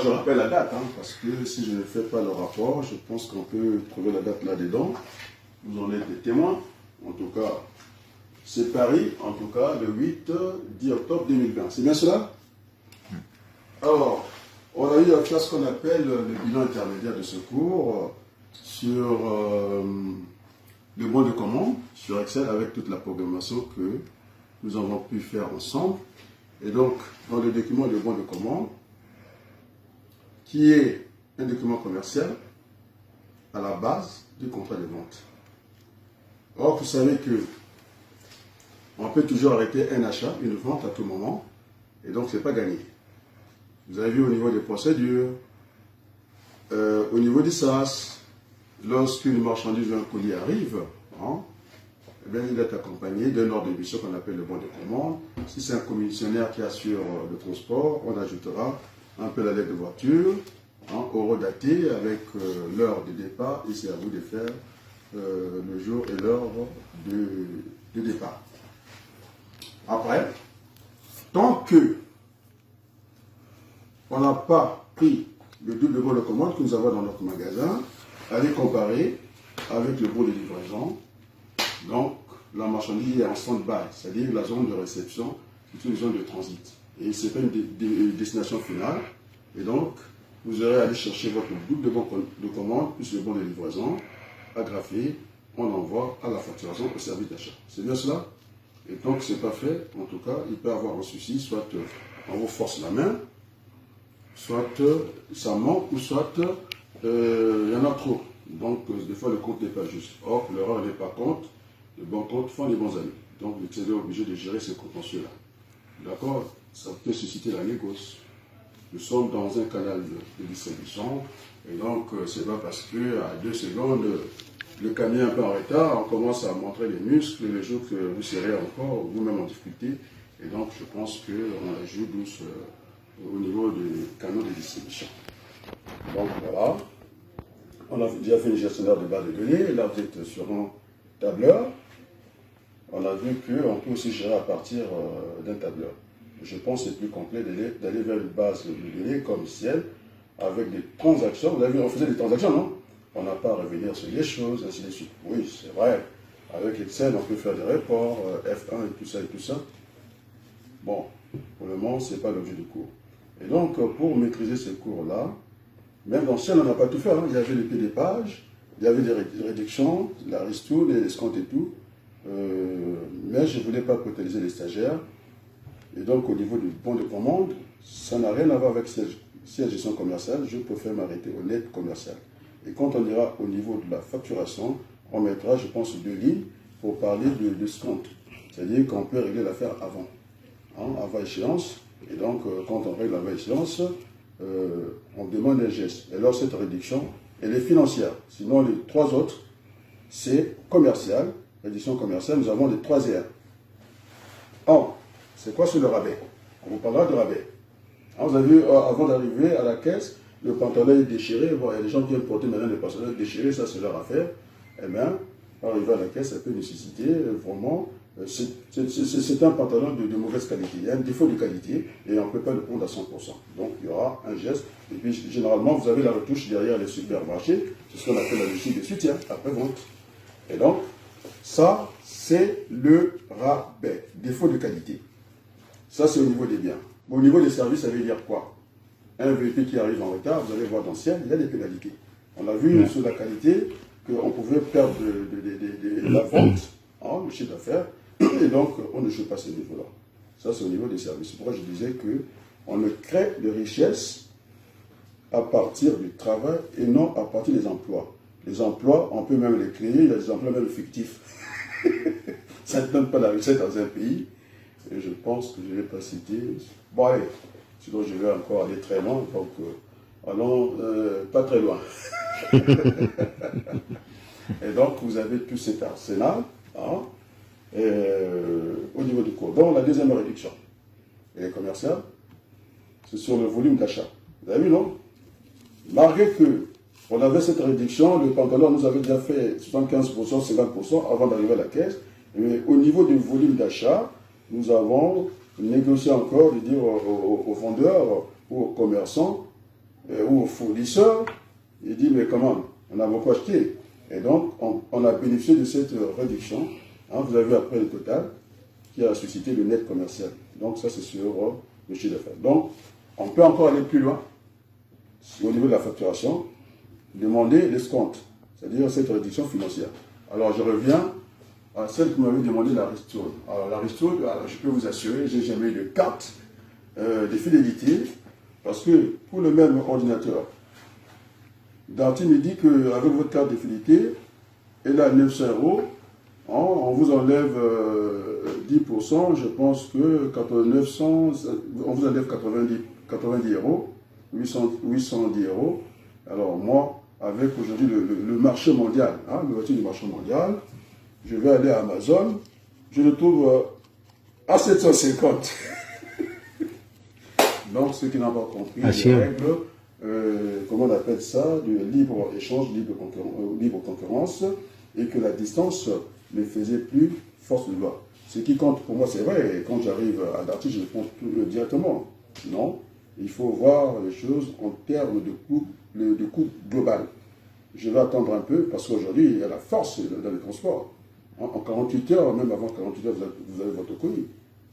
je rappelle la date, hein, parce que si je ne fais pas le rapport, je pense qu'on peut trouver la date là-dedans. Vous en êtes des témoins. En tout cas, c'est Paris, en tout cas, le 10 octobre 2020. C'est bien cela? Alors, on a eu à faire ce qu'on appelle le bilan intermédiaire de secours sur le bon de commande, sur Excel, avec toute la programmation que nous avons pu faire ensemble. Et donc, dans le document de bon de commande, qui est un document commercial à la base du contrat de vente. Or, vous savez que on peut toujours arrêter un achat, une vente à tout moment, et donc ce n'est pas gagné. Vous avez vu au niveau des procédures, au niveau du SAS, lorsqu'une marchandise ou un colis arrive, hein, eh bien, il est accompagné d'un ordre de mission qu'on appelle le bon de commande. Si c'est un commissionnaire qui assure le transport, on ajoutera un peu la lettre de voiture, hein, horodatée avec l'heure de départ, et c'est à vous de faire le jour et l'heure de départ. Après, tant que on n'a pas pris le double bon de commande que nous avons dans notre magasin, allez comparer avec le bon de livraison. Donc, la marchandise est en stand-by, c'est-à-dire la zone de réception, c'est une zone de transit. Et ce n'est pas une destination finale. Et donc, vous aurez à aller chercher votre double bon de commande, plus le bon de livraison, agrafé, on envoie à la facturation au service d'achat. C'est bien cela? Et donc, ce n'est pas fait. En tout cas, il peut y avoir un souci, soit on vous force la main, soit ça manque, ou soit il y en a trop. Donc, des fois, le compte n'est pas juste. Or, l'erreur n'est pas compte. Les bons comptes font les bons amis. Donc, vous êtes obligé de gérer ces contentieux-là. D'accord? Ça peut susciter la négoce. Nous sommes dans un canal de distribution. Et donc, c'est pas parce qu'à 2 secondes, le camion est un peu en retard, on commence à montrer les muscles, le jour que vous serez encore vous-même en difficulté. Et donc, je pense qu'on la joue douce au niveau des canaux de distribution. Donc, voilà. On a déjà fait le gestionnaire de base de données. Là, vous êtes sur un tableur. On a vu qu'on peut aussi gérer à partir d'un tableur. Je pense que c'est plus complet d'aller vers une base de données comme ciel, avec des transactions. Vous avez vu, on faisait des transactions, non? On n'a pas à revenir sur les choses, ainsi de suite. Oui, c'est vrai. Avec Excel, on peut faire des reports, F1 et tout ça et tout ça. Bon, pour le moment, ce n'est pas l'objet du cours. Et donc, pour maîtriser ce cours-là, même dans Ciel, on n'a pas tout fait. Hein. Il y avait les pieds des pages, il y avait des réductions, la ristourne, les escomptes et tout. Mais je ne voulais pas brutaliser les stagiaires. Et donc, au niveau du bon de commande, ça n'a rien à voir avec cette gestion commerciale. Je préfère m'arrêter au net commercial. Et quand on ira au niveau de la facturation, on mettra, je pense, 2 lignes pour parler de ce compte. C'est-à-dire qu'on peut régler l'affaire avant, hein, avant échéance. Et donc, quand on règle avant échéance, on demande un geste. Et alors, cette réduction, elle est financière. Sinon, les 3 autres, c'est commercial. Réduction commerciale, nous avons les 3 R. Or, c'est quoi sur le rabais? On vous parlera de rabais. Alors, vous avez vu, avant d'arriver à la caisse, le pantalon est déchiré. Bon, il y a des gens qui viennent porter maintenant des pantalons déchirés, ça c'est leur affaire. Eh bien, arriver à la caisse, ça peut nécessiter vraiment. C'est un pantalon de mauvaise qualité. Il y a un défaut de qualité et on ne peut pas le prendre à 100%. Donc, il y aura un geste. Et puis, généralement, vous avez la retouche derrière les supermarchés. C'est ce qu'on appelle la logique de soutien, après-vente. Et donc, ça, c'est le rabais. Défaut de qualité. Ça, c'est au niveau des biens. Au niveau des services, ça veut dire quoi? Un véhicule qui arrive en retard, vous allez voir dans le ciel, il y a des pénalités. On a vu sur la qualité qu'on pouvait perdre de la vente, hein, le chiffre d'affaires, et donc on ne joue pas ce niveau-là. Ça, c'est au niveau des services. C'est pourquoi je disais qu'on ne crée de richesse à partir du travail et non à partir des emplois. Les emplois, on peut même les créer, il y a des emplois même fictifs. Ça ne donne pas la richesse dans un pays. Et je pense que je ne vais pas citer. Bon, allez, sinon je vais encore aller très loin, donc allons pas très loin. Et donc, vous avez tout cet arsenal, hein, au niveau du cours. Donc, la deuxième réduction, elle est commerciale, c'est sur le volume d'achat. Vous avez vu, non? Malgré que on avait cette réduction, le pantalon nous avait déjà fait 75%, 50% avant d'arriver à la caisse. Mais au niveau du volume d'achat, nous avons négocié encore de dire aux vendeurs ou aux commerçants, ou au fournisseur, il dit, mais comment, on a beaucoup acheté. Et donc, on a bénéficié de cette réduction. Hein, vous avez vu après le total, qui a suscité le net commercial. Donc, ça, c'est sur le chiffre d'affaires. Donc, on peut encore aller plus loin au niveau de la facturation, demander l'escompte, c'est-à-dire cette réduction financière. Alors, je reviens à celle que vous m'avez demandé, la ristourne. Alors, la ristourne, je peux vous assurer, je n'ai jamais eu de carte de fidélité, parce que pour le même ordinateur, Darty me dit qu'avec votre carte de fidélité, elle a 900 €, on vous enlève 10%, je pense que 900, on vous enlève 90 €, 810 €. Alors moi, avec aujourd'hui le marché mondial, hein, le voiture du marché mondial, je vais aller à Amazon, je le trouve à 750. Donc ceux qui n'ont pas compris les règles, comment on appelle ça, de libre-échange, libre concurrence, et que la distance ne faisait plus force de loi. Ce qui compte pour moi, c'est vrai, quand j'arrive à Darty, je réponds directement. Non, il faut voir les choses en termes de coût global. Je vais attendre un peu, parce qu'aujourd'hui, il y a la force dans les transports. En 48 heures, même avant 48 heures, vous avez votre colis.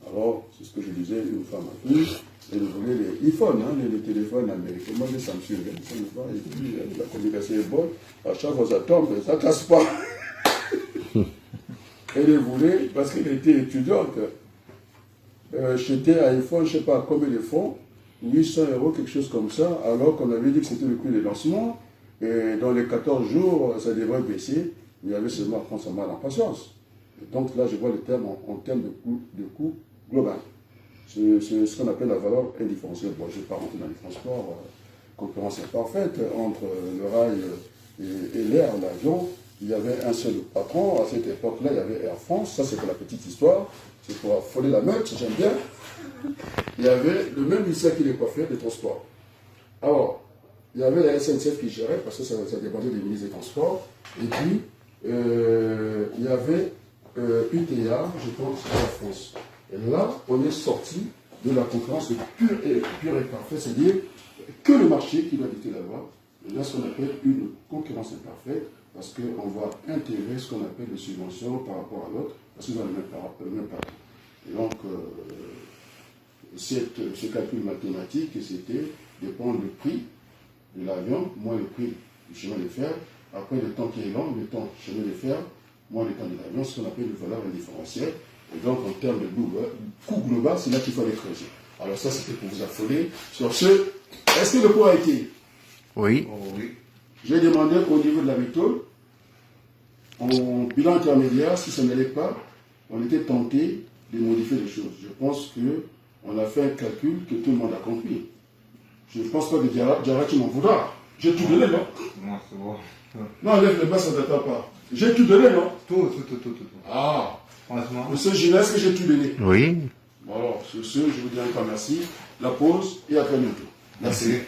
Alors, c'est ce que je disais, une femme a pris, elle voulait les iPhones, hein, les téléphones américains. Moi, j'ai Samsung, et puis la communication est bonne. À chaque fois, ça tombe, ça ne casse pas. Elle voulait, parce qu'elle était étudiante, jeter un iPhone, je ne sais pas combien de fonds, 800 €, quelque chose comme ça, alors qu'on avait dit que c'était le prix de lancement, et dans les 14 jours, ça devrait baisser, mais il y avait seulement à prendre sa mal en patience. Et donc là, je vois le terme en termes de coût global. C'est ce qu'on appelle la valeur indifférenciée. Bon, je ne vais pas rentrer dans les transports, concurrence imparfaite entre le rail et l'air, l'avion. Il y avait un seul patron, à cette époque-là, il y avait Air France, ça c'est pour la petite histoire, c'est pour affoler la meute, j'aime bien. Il y avait le même ministère qui les coiffait des transports. Alors, il y avait la SNCF qui gérait, parce que ça dépendait des ministres des Transports, et puis il y avait UTA, je pense, Air France. Et là, on est sorti de la concurrence pure et parfaite, c'est-à-dire que le marché qui doit dicter la loi, et là ce qu'on appelle une concurrence imparfaite, parce qu'on va intégrer ce qu'on appelle les subventions par rapport à l'autre, parce qu'ils ont le même parti. Et donc, ce calcul mathématique, c'était de prendre le prix de l'avion, moins le prix du chemin de fer, après le temps qui est long, le temps du chemin de fer, moins le temps de l'avion, ce qu'on appelle une valeur indifférencielle. Et donc, en termes de coût global, c'est là qu'il faut aller creuser. Alors ça, c'était pour vous affoler sur ce. Est-ce que le coût a été? Oui. Oh, oui. J'ai demandé au niveau de la méthode, en bilan intermédiaire, si ça n'allait pas, on était tenté de modifier les choses. Je pense qu'on a fait un calcul que tout le monde a compris. Je ne pense pas que Diarra, tu m'en voudras. J'ai tout donné, non? Non, c'est bon. Non, lève le bas, ça ne t'attend pas. J'ai tout donné, non? Tout. Ah! Franchement. Monsieur Gilles, est-ce que j'ai tout donné? Oui. Bon alors, sur ce, je vous dis encore merci. La pause et à très bientôt. Merci.